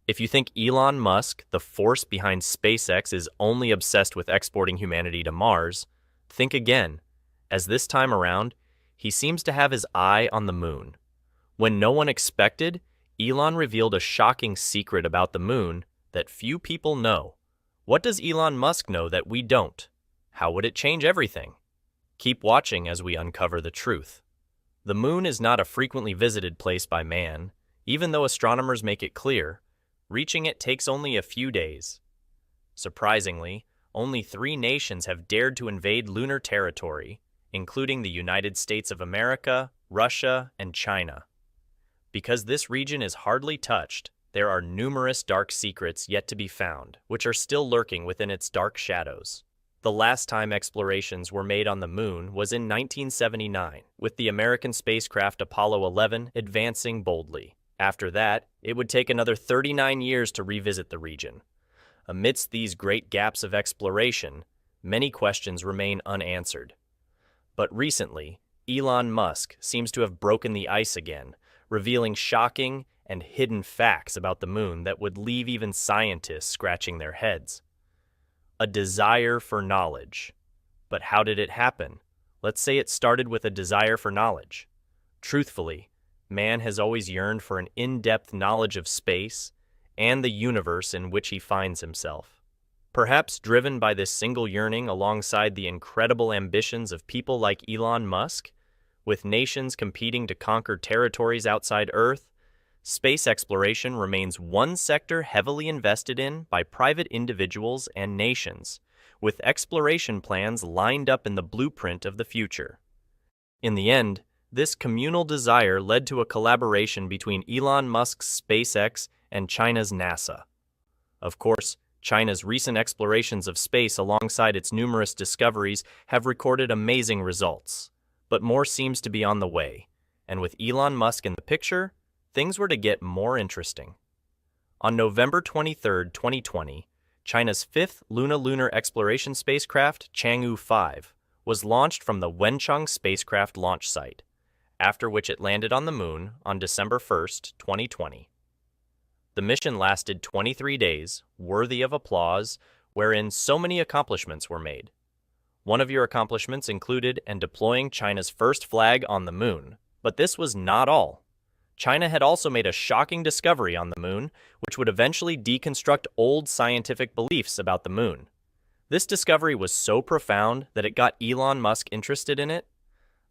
If you think Elon Musk, the force behind SpaceX, is only obsessed with exporting humanity to Mars, think again, as this time around, he seems to have his eye on the moon. When no one expected, Elon revealed a shocking secret about the moon that few people know. What does Elon Musk know that we don't? How would it change everything? Keep watching as we uncover the truth. The moon is not a frequently visited place by man, even though astronomers make it clear. Reaching it takes only a few days. Surprisingly, only 3 nations have dared to invade lunar territory, including the United States of America, Russia, and China. Because this region is hardly touched, there are numerous dark secrets yet to be found, which are still lurking within its dark shadows. The last time explorations were made on the moon was in 1979, with the American spacecraft Apollo 11 advancing boldly. After that, it would take another 39 years to revisit the region. Amidst these great gaps of exploration, many questions remain unanswered. But recently, Elon Musk seems to have broken the ice again, revealing shocking and hidden facts about the moon that would leave even scientists scratching their heads. A desire for knowledge. But how did it happen? Let's say it started with a desire for knowledge. Truthfully, man has always yearned for an in-depth knowledge of space and the universe in which he finds himself. Perhaps driven by this single yearning alongside the incredible ambitions of people like Elon Musk, with nations competing to conquer territories outside Earth, space exploration remains one sector heavily invested in by private individuals and nations, with exploration plans lined up in the blueprint of the future. In the end, this communal desire led to a collaboration between Elon Musk's SpaceX and China's NASA. Of course, China's recent explorations of space alongside its numerous discoveries have recorded amazing results. But more seems to be on the way, and with Elon Musk in the picture, things were to get more interesting. On November 23, 2020, China's 5th lunar exploration spacecraft, Chang'e 5, was launched from the Wenchang spacecraft launch site, after which it landed on the moon on December 1, 2020. The mission lasted 23 days, worthy of applause, wherein so many accomplishments were made. One of your accomplishments included deploying China's first flag on the moon, but this was not all. China had also made a shocking discovery on the moon, which would eventually deconstruct old scientific beliefs about the moon. This discovery was so profound that it got Elon Musk interested in it.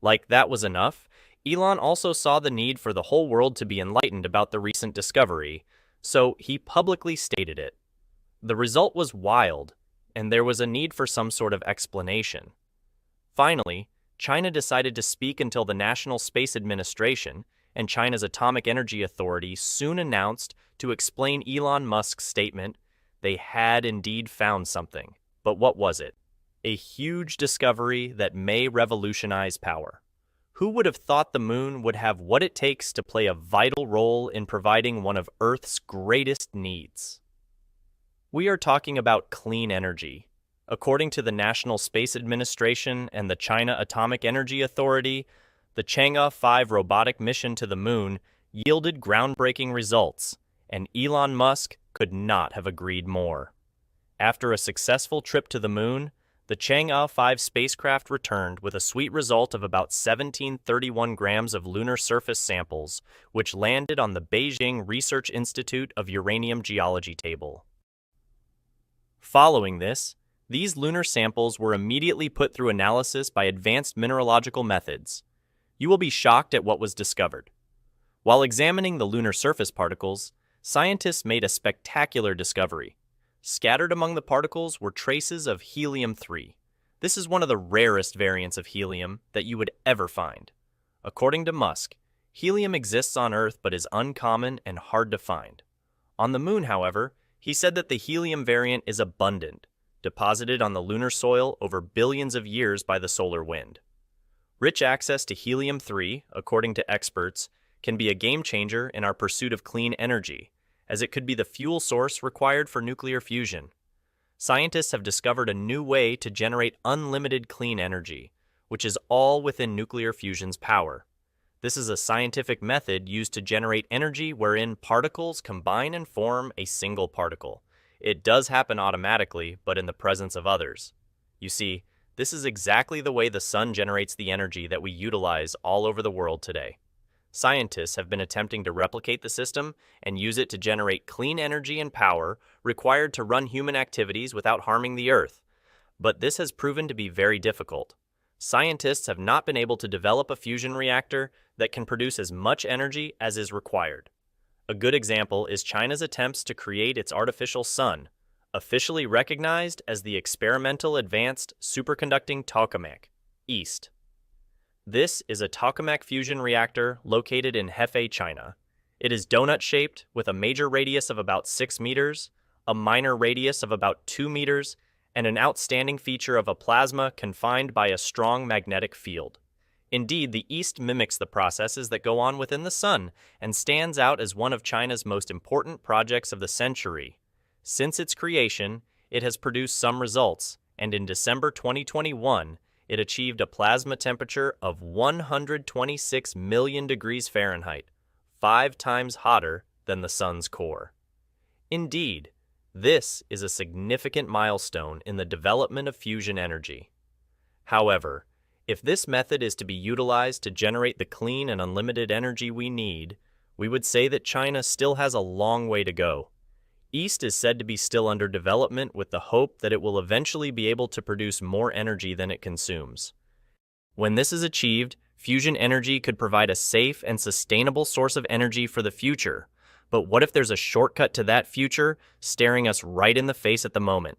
Like that was enough, Elon also saw the need for the whole world to be enlightened about the recent discovery, so he publicly stated it. The result was wild, and there was a need for some sort of explanation. Finally, China decided to speak until the National Space Administration and China's Atomic Energy Authority soon announced to explain Elon Musk's statement they had indeed found something. But what was it? A huge discovery that may revolutionize power. Who would have thought the moon would have what it takes to play a vital role in providing one of Earth's greatest needs? We are talking about clean energy. According to the National Space Administration and the China Atomic Energy Authority, the Chang'e 5 robotic mission to the moon yielded groundbreaking results, and Elon Musk could not have agreed more. After a successful trip to the moon, the Chang'e 5 spacecraft returned with a sweet result of about 1731 grams of lunar surface samples, which landed on the Beijing Research Institute of Uranium Geology table. Following this, these lunar samples were immediately put through analysis by advanced mineralogical methods. You will be shocked at what was discovered. While examining the lunar surface particles, scientists made a spectacular discovery. Scattered among the particles were traces of helium-3. This is one of the rarest variants of helium that you would ever find. According to Musk, helium exists on Earth but is uncommon and hard to find. On the moon, however, he said that the helium variant is abundant, deposited on the lunar soil over billions of years by the solar wind. Rich access to helium-3, according to experts, can be a game changer in our pursuit of clean energy, as it could be the fuel source required for nuclear fusion. Scientists have discovered a new way to generate unlimited clean energy, which is all within nuclear fusion's power. This is a scientific method used to generate energy wherein particles combine and form a single particle. It does happen automatically, but in the presence of others. You see, this is exactly the way the sun generates the energy that we utilize all over the world today. Scientists have been attempting to replicate the system and use it to generate clean energy and power required to run human activities without harming the Earth. But this has proven to be very difficult. Scientists have not been able to develop a fusion reactor that can produce as much energy as is required. A good example is China's attempts to create its artificial sun, officially recognized as the Experimental Advanced Superconducting Tokamak, EAST. This is a tokamak fusion reactor located in Hefei, China. It is donut-shaped with a major radius of about 6 meters, a minor radius of about 2 meters, and an outstanding feature of a plasma confined by a strong magnetic field. Indeed, the EAST mimics the processes that go on within the sun and stands out as one of China's most important projects of the century. Since its creation, it has produced some results, and in December 2021, it achieved a plasma temperature of 126 million degrees Fahrenheit, 5 times hotter than the sun's core. Indeed, this is a significant milestone in the development of fusion energy. However, if this method is to be utilized to generate the clean and unlimited energy we need, we would say that China still has a long way to go. EAST is said to be still under development with the hope that it will eventually be able to produce more energy than it consumes. When this is achieved, fusion energy could provide a safe and sustainable source of energy for the future. But what if there's a shortcut to that future staring us right in the face at the moment?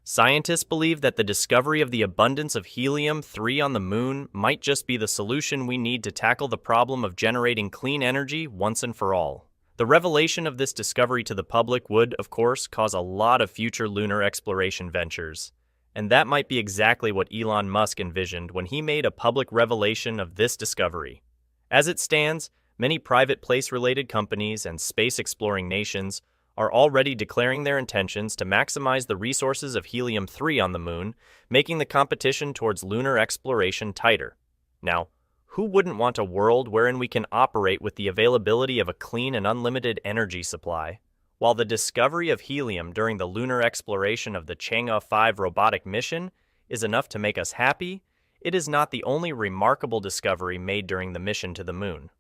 Scientists believe that the discovery of the abundance of helium-3 on the moon might just be the solution we need to tackle the problem of generating clean energy once and for all. The revelation of this discovery to the public would, of course, cause a lot of future lunar exploration ventures. And that might be exactly what Elon Musk envisioned when he made a public revelation of this discovery. As it stands, many private place-related companies and space-exploring nations are already declaring their intentions to maximize the resources of helium-3 on the moon, making the competition towards lunar exploration tighter. Now, who wouldn't want a world wherein we can operate with the availability of a clean and unlimited energy supply? While the discovery of helium during the lunar exploration of the Chang'e 5 robotic mission is enough to make us happy, it is not the only remarkable discovery made during the mission to the moon.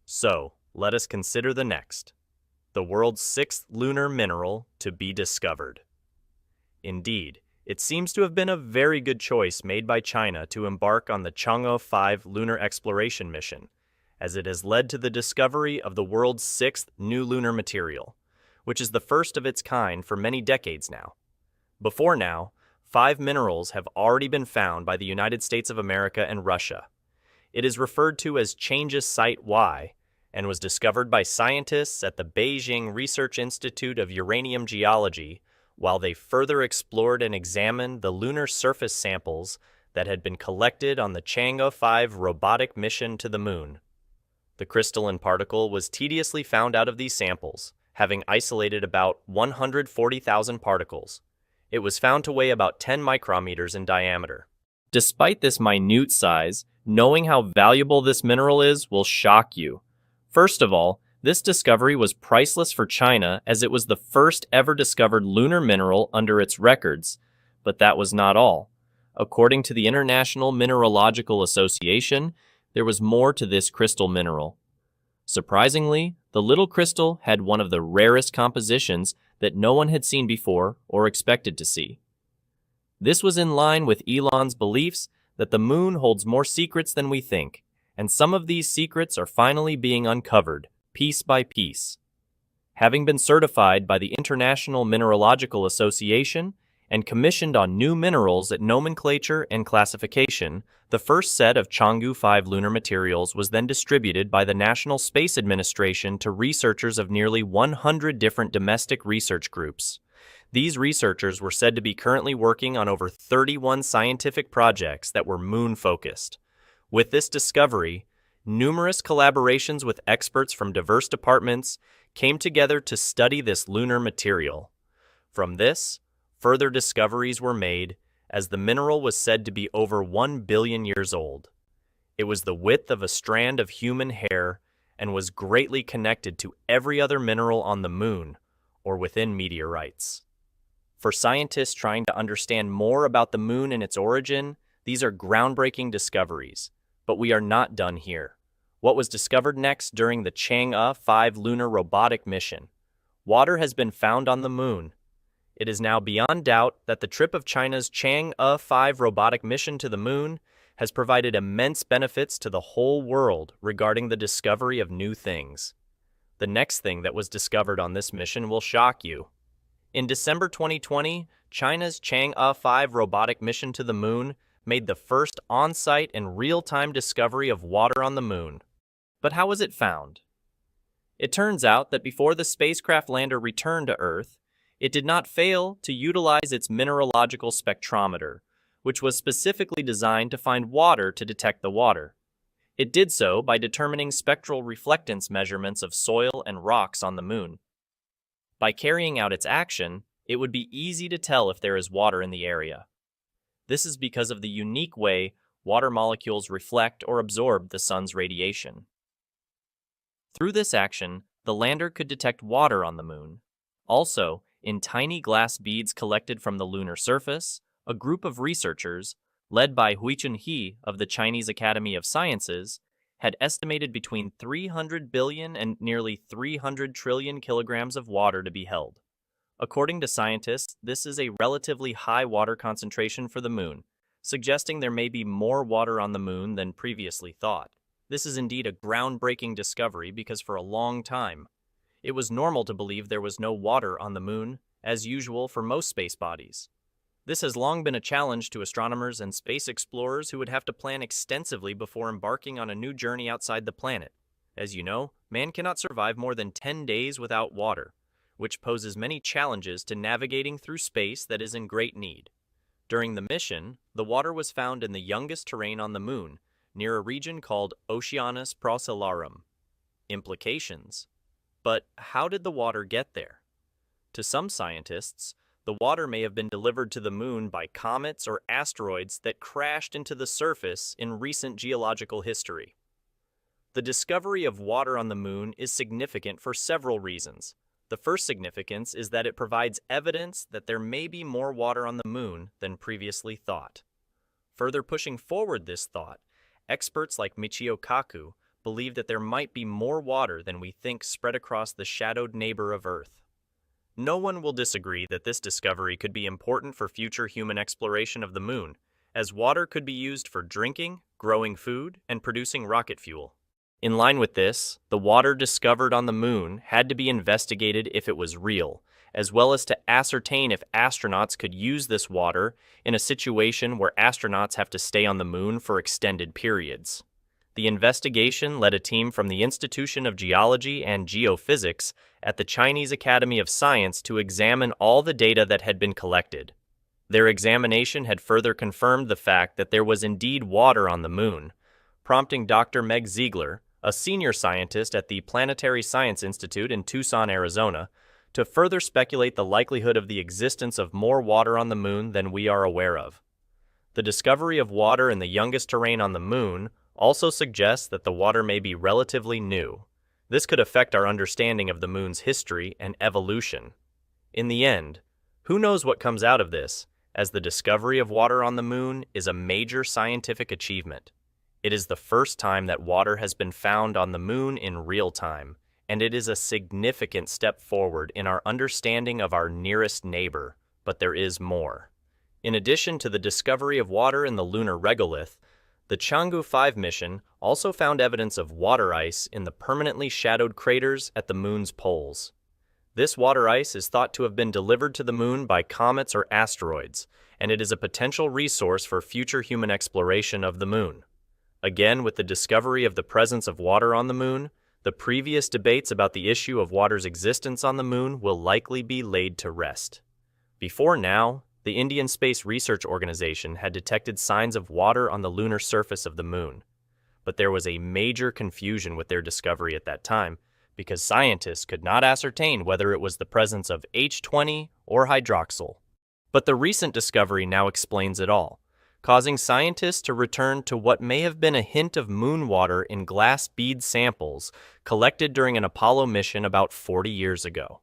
So, let us consider the next, the world's 6th lunar mineral to be discovered. Indeed, it seems to have been a very good choice made by China to embark on the Chang'e 5 lunar exploration mission, as it has led to the discovery of the world's 6th new lunar material, which is the first of its kind for many decades now. Before now, 5 minerals have already been found by the United States of America and Russia. It is referred to as Chang'e Site Y and was discovered by scientists at the Beijing Research Institute of Uranium Geology while they further explored and examined the lunar surface samples that had been collected on the Chang'e 5 robotic mission to the moon. The crystalline particle was tediously found out of these samples, having isolated about 140,000 particles. It was found to weigh about 10 micrometers in diameter. Despite this minute size, knowing how valuable this mineral is will shock you. First of all, this discovery was priceless for China as it was the first ever discovered lunar mineral under its records. But that was not all. According to the International Mineralogical Association, there was more to this crystal mineral. Surprisingly, the little crystal had one of the rarest compositions that no one had seen before or expected to see. This was in line with Elon's beliefs that the moon holds more secrets than we think, and some of these secrets are finally being uncovered, piece by piece. Having been certified by the International Mineralogical Association and commissioned on new minerals at nomenclature and classification, the first set of Chang'e 5 lunar materials was then distributed by the National Space Administration to researchers of nearly 100 different domestic research groups. These researchers were said to be currently working on over 31 scientific projects that were moon-focused. With this discovery, numerous collaborations with experts from diverse departments came together to study this lunar material. From this, further discoveries were made, as the mineral was said to be over 1 billion years old. It was the width of a strand of human hair and was greatly connected to every other mineral on the moon or within meteorites. For scientists trying to understand more about the moon and its origin, these are groundbreaking discoveries. But we are not done here. What was discovered next during the Chang'e 5 lunar robotic mission? Water has been found on the moon. It is now beyond doubt that the trip of China's Chang'e 5 robotic mission to the moon has provided immense benefits to the whole world regarding the discovery of new things. The next thing that was discovered on this mission will shock you. In December 2020, China's Chang'e 5 robotic mission to the moon made the first on-site and real-time discovery of water on the moon. But how was it found? It turns out that before the spacecraft lander returned to Earth, it did not fail to utilize its mineralogical spectrometer, which was specifically designed to find water to detect the water. It did so by determining spectral reflectance measurements of soil and rocks on the moon. By carrying out its action, it would be easy to tell if there is water in the area. This is because of the unique way water molecules reflect or absorb the sun's radiation. Through this action, the lander could detect water on the moon. Also, in tiny glass beads collected from the lunar surface, a group of researchers, led by Chang'e of the Chinese Academy of Sciences, had estimated between 300 billion and nearly 300 trillion kilograms of water to be held. According to scientists, this is a relatively high water concentration for the moon, suggesting there may be more water on the moon than previously thought. This is indeed a groundbreaking discovery because for a long time, it was normal to believe there was no water on the moon, as usual for most space bodies. This has long been a challenge to astronomers and space explorers who would have to plan extensively before embarking on a new journey outside the planet. As you know, man cannot survive more than 10 days without water, which poses many challenges to navigating through space that is in great need. During the mission, the water was found in the youngest terrain on the moon, near a region called Oceanus Procellarum. Implications. But how did the water get there? To some scientists, the water may have been delivered to the moon by comets or asteroids that crashed into the surface in recent geological history. The discovery of water on the moon is significant for several reasons. The first significance is that it provides evidence that there may be more water on the moon than previously thought. Further pushing forward this thought, experts like Michio Kaku believe that there might be more water than we think spread across the shadowed neighbor of Earth. No one will disagree that this discovery could be important for future human exploration of the moon, as water could be used for drinking, growing food, and producing rocket fuel. In line with this, the water discovered on the moon had to be investigated if it was real, as well as to ascertain if astronauts could use this water in a situation where astronauts have to stay on the moon for extended periods. The investigation led a team from the Institution of Geology and Geophysics at the Chinese Academy of Science to examine all the data that had been collected. Their examination had further confirmed the fact that there was indeed water on the moon, prompting Dr. Meg Ziegler, a senior scientist at the Planetary Science Institute in Tucson, Arizona, to further speculate the likelihood of the existence of more water on the moon than we are aware of. The discovery of water in the youngest terrain on the moon also suggests that the water may be relatively new. This could affect our understanding of the moon's history and evolution. In the end, who knows what comes out of this, as the discovery of water on the moon is a major scientific achievement. It is the first time that water has been found on the moon in real time, and it is a significant step forward in our understanding of our nearest neighbor, but there is more. In addition to the discovery of water in the lunar regolith, the Chang'e 5 mission also found evidence of water ice in the permanently shadowed craters at the moon's poles. This water ice is thought to have been delivered to the moon by comets or asteroids, and it is a potential resource for future human exploration of the moon. Again, with the discovery of the presence of water on the moon, the previous debates about the issue of water's existence on the moon will likely be laid to rest. Before now, the Indian Space Research Organization had detected signs of water on the lunar surface of the moon, but there was a major confusion with their discovery at that time because scientists could not ascertain whether it was the presence of H20 or hydroxyl. But the recent discovery now explains it all. causing scientists to return to what may have been a hint of moon water in glass bead samples collected during an Apollo mission about 40 years ago.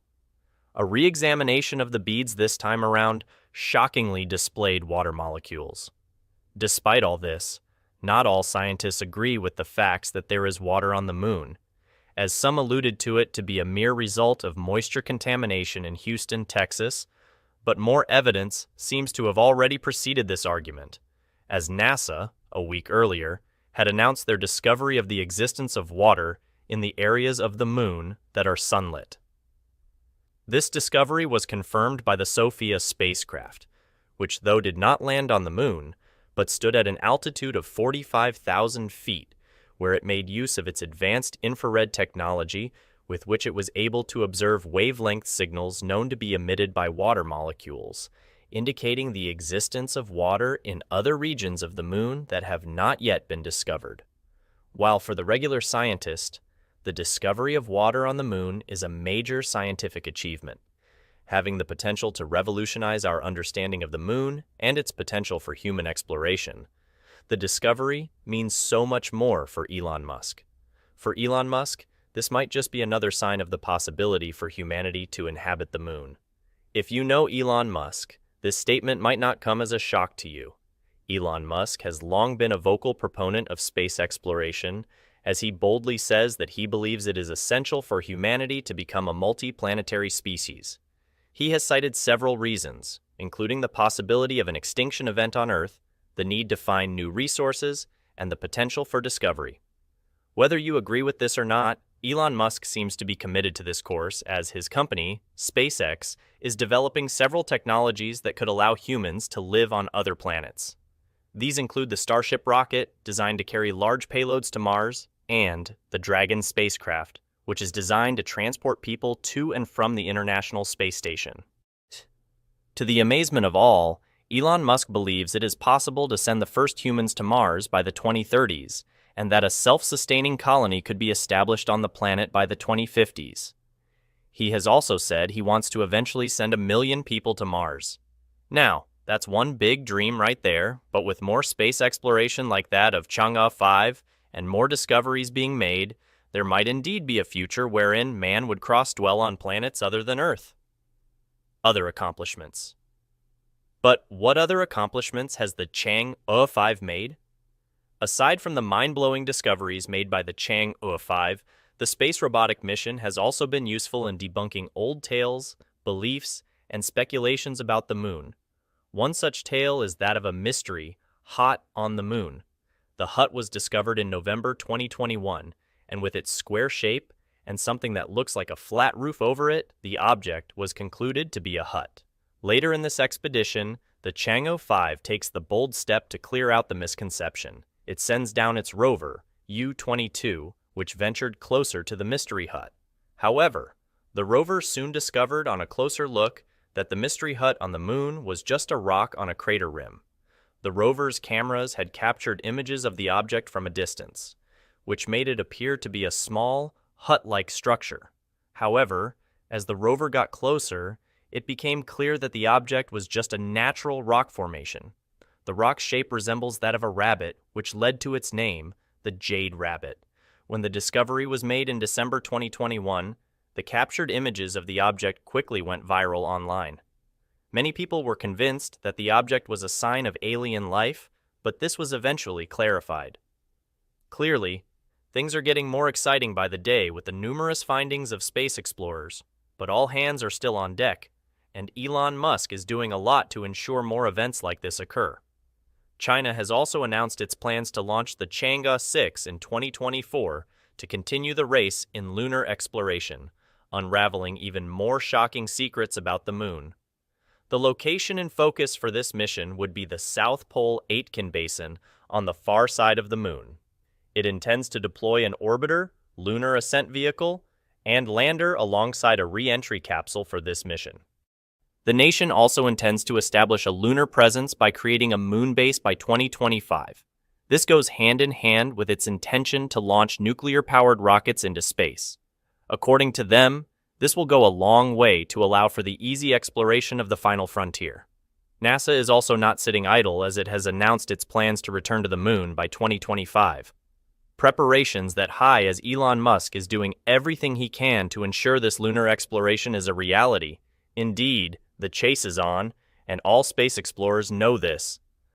A re-examination of the beads this time around shockingly displayed water molecules. Despite all this, not all scientists agree with the facts that there is water on the moon, as some alluded to it to be a mere result of moisture contamination in Houston, Texas, but more evidence seems to have already preceded this argument, as NASA, a week earlier, had announced their discovery of the existence of water in the areas of the moon that are sunlit. This discovery was confirmed by the SOFIA spacecraft, which though did not land on the moon, but stood at an altitude of 45,000 feet, where it made use of its advanced infrared technology with which it was able to observe wavelength signals known to be emitted by water molecules, indicating the existence of water in other regions of the moon that have not yet been discovered. While for the regular scientist, the discovery of water on the moon is a major scientific achievement, having the potential to revolutionize our understanding of the moon and its potential for human exploration. The discovery means so much more for Elon Musk. For Elon Musk, this might just be another sign of the possibility for humanity to inhabit the moon. If you know Elon Musk, this statement might not come as a shock to you. Elon Musk has long been a vocal proponent of space exploration, as he boldly says that he believes it is essential for humanity to become a multi-planetary species. He has cited several reasons, including the possibility of an extinction event on Earth, the need to find new resources, and the potential for discovery. Whether you agree with this or not, Elon Musk seems to be committed to this course as his company, SpaceX, is developing several technologies that could allow humans to live on other planets. These include the Starship rocket, designed to carry large payloads to Mars, and the Dragon spacecraft, which is designed to transport people to and from the International Space Station. To the amazement of all, Elon Musk believes it is possible to send the first humans to Mars by the 2030s, and that a self-sustaining colony could be established on the planet by the 2050s. He has also said he wants to eventually send 1 million people to Mars. Now, that's one big dream right there, but with more space exploration like that of Chang'e 5 and more discoveries being made, there might indeed be a future wherein man would cross-dwell on planets other than Earth. Other accomplishments. But what other accomplishments has the Chang'e 5 made? Aside from the mind-blowing discoveries made by the Chang'e 5, the space robotic mission has also been useful in debunking old tales, beliefs, and speculations about the moon. One such tale is that of a mystery hut on the moon. The hut was discovered in November 2021, and with its square shape and something that looks like a flat roof over it, the object was concluded to be a hut. Later in this expedition, the Chang'e 5 takes the bold step to clear out the misconception. It sends down its rover, U-22, which ventured closer to the mystery hut. However, the rover soon discovered on a closer look that the mystery hut on the moon was just a rock on a crater rim. The rover's cameras had captured images of the object from a distance, which made it appear to be a small, hut-like structure. However, as the rover got closer, it became clear that the object was just a natural rock formation. The rock's shape resembles that of a rabbit, which led to its name, the Jade Rabbit. When the discovery was made in December 2021, the captured images of the object quickly went viral online. Many people were convinced that the object was a sign of alien life, but this was eventually clarified. Clearly, things are getting more exciting by the day with the numerous findings of space explorers, but all hands are still on deck, and Elon Musk is doing a lot to ensure more events like this occur. China has also announced its plans to launch the Chang'e 6 in 2024 to continue the race in lunar exploration, unraveling even more shocking secrets about the moon. The location and focus for this mission would be the South Pole Aitken Basin on the far side of the moon. It intends to deploy an orbiter, lunar ascent vehicle, and lander alongside a re-entry capsule for this mission. The nation also intends to establish a lunar presence by creating a moon base by 2025. This goes hand in hand with its intention to launch nuclear-powered rockets into space. According to them, this will go a long way to allow for the easy exploration of the final frontier. NASA is also not sitting idle as it has announced its plans to return to the moon by 2025. Preparations that high as Elon Musk is doing everything he can to ensure this lunar exploration is a reality. Indeed, the chase is on, and all space explorers know this.